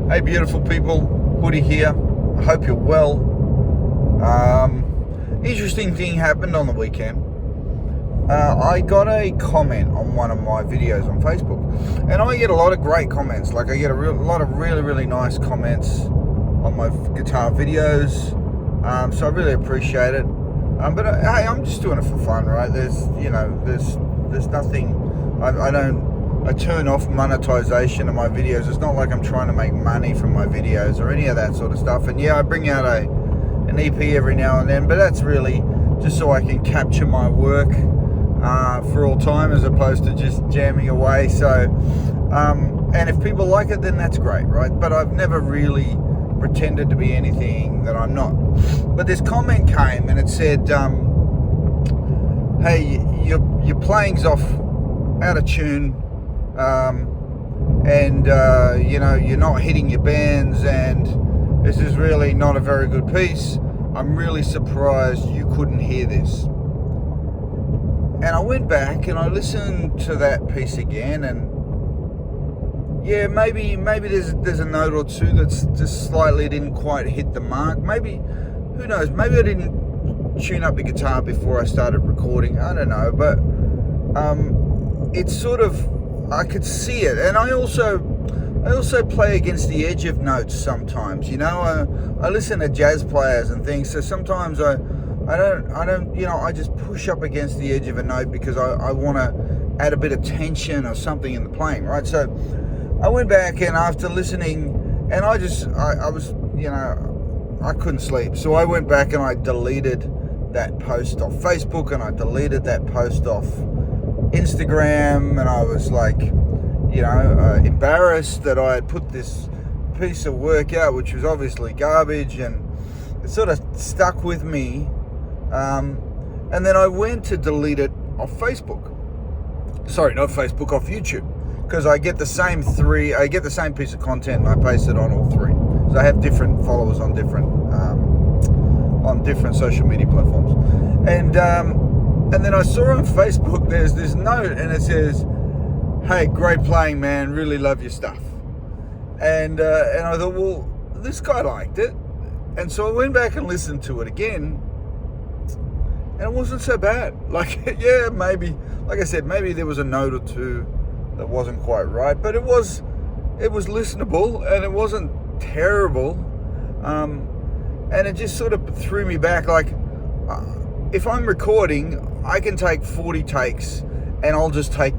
Hey beautiful people, Woody here. I hope you're well. Interesting thing happened on the weekend. I got a comment on one of my videos on Facebook, and I get a lot of great comments. Like I get a lot of really nice comments on my guitar videos, so I really appreciate it. But hey, I'm just doing it for fun, right? There's nothing. I turn off monetization of my videos. It's not like I'm trying to make money from my videos or any of that sort of stuff. And yeah, I bring out an EP every now and then, but that's really just so I can capture my work for all time, as opposed to just jamming away. So, and if people like it, then that's great, right? But I've never really pretended to be anything that I'm not. But this comment came and it said, hey, your playing's off, out of tune, and you're not hitting your bands, and this is really not a very good piece. I'm really surprised you couldn't hear this. And I went back and I listened to that piece again, and yeah, maybe there's a note or two that's just slightly didn't quite hit the mark. Maybe, who knows, maybe I didn't tune up the guitar before I started recording. I don't know, but it's sort of, I could see it. And I also play against the edge of notes sometimes, I listen to jazz players and things, so sometimes I don't I just push up against the edge of a note because I want to add a bit of tension or something in the playing, right? So I went back, and after listening, and I was, I couldn't sleep. So I went back and I deleted that post off Facebook, and I deleted that post off Instagram, and I was like, embarrassed that I had put this piece of work out, which was obviously garbage, and it sort of stuck with me. And then I went to delete it off Facebook. Sorry, not Facebook, off YouTube, because I get the same piece of content and I paste it on all three. So I have different followers on different social media platforms. And then I saw on Facebook there's this note, and it says, "Hey, great playing, man. Really love your stuff." And I thought, well, this guy liked it, and so I went back and listened to it again, and it wasn't so bad. Like, yeah, maybe, like I said, maybe there was a note or two that wasn't quite right, but it was listenable, and it wasn't terrible. And it just sort of threw me back. Like, if I'm recording, I can take 40 takes, and I'll just take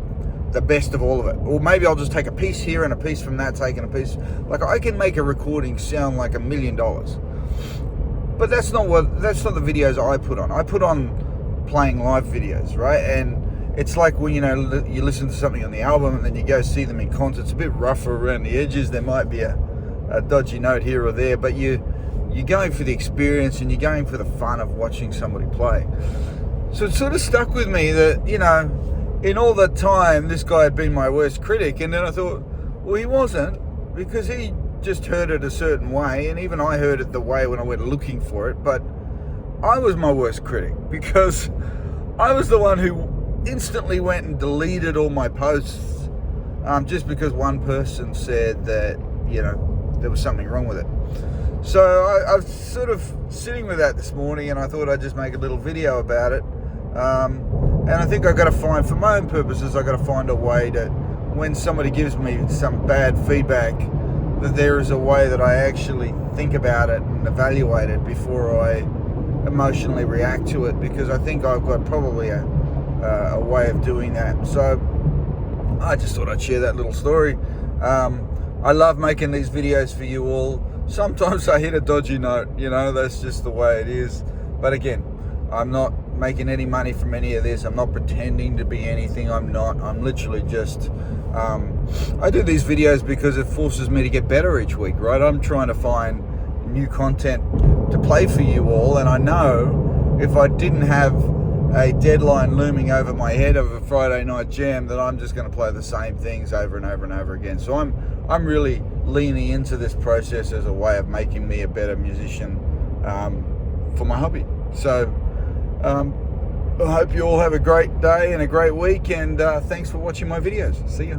the best of all of it. Or maybe I'll just take a piece here and a piece from that, taking a piece. Like, I can make a recording sound like $1 million. But that's not the videos I put on. I put on playing live videos, right? And it's like when, you listen to something on the album and then you go see them in concert. It's a bit rougher around the edges. There might be a dodgy note here or there, but you're going for the experience, and you're going for the fun of watching somebody play. So it sort of stuck with me that, in all that time, this guy had been my worst critic. And then I thought, well, he wasn't, because he just heard it a certain way, and even I heard it the way when I went looking for it. But I was my worst critic, because I was the one who instantly went and deleted all my posts, just because one person said that, there was something wrong with it. So I was sort of sitting with that this morning, and I thought I'd just make a little video about it. And I think I've got to find, for my own purposes, I've got to find a way to, when somebody gives me some bad feedback, that there is a way that I actually think about it and evaluate it before I emotionally react to it, because I think I've got probably a way of doing that. So I just thought I'd share that little story. I love making these videos for you all. Sometimes I hit a dodgy note, that's just the way it is. But again, I'm not making any money from any of this. I'm not pretending to be anything I'm not. I'm literally just, I do these videos because it forces me to get better each week, right? I'm trying to find new content to play for you all, and I know if I didn't have a deadline looming over my head of a Friday night jam, that I'm just going to play the same things over and over and over again. So I'm really leaning into this process as a way of making me a better musician for my hobby. So I hope you all have a great day and a great week, and thanks for watching my videos. See ya.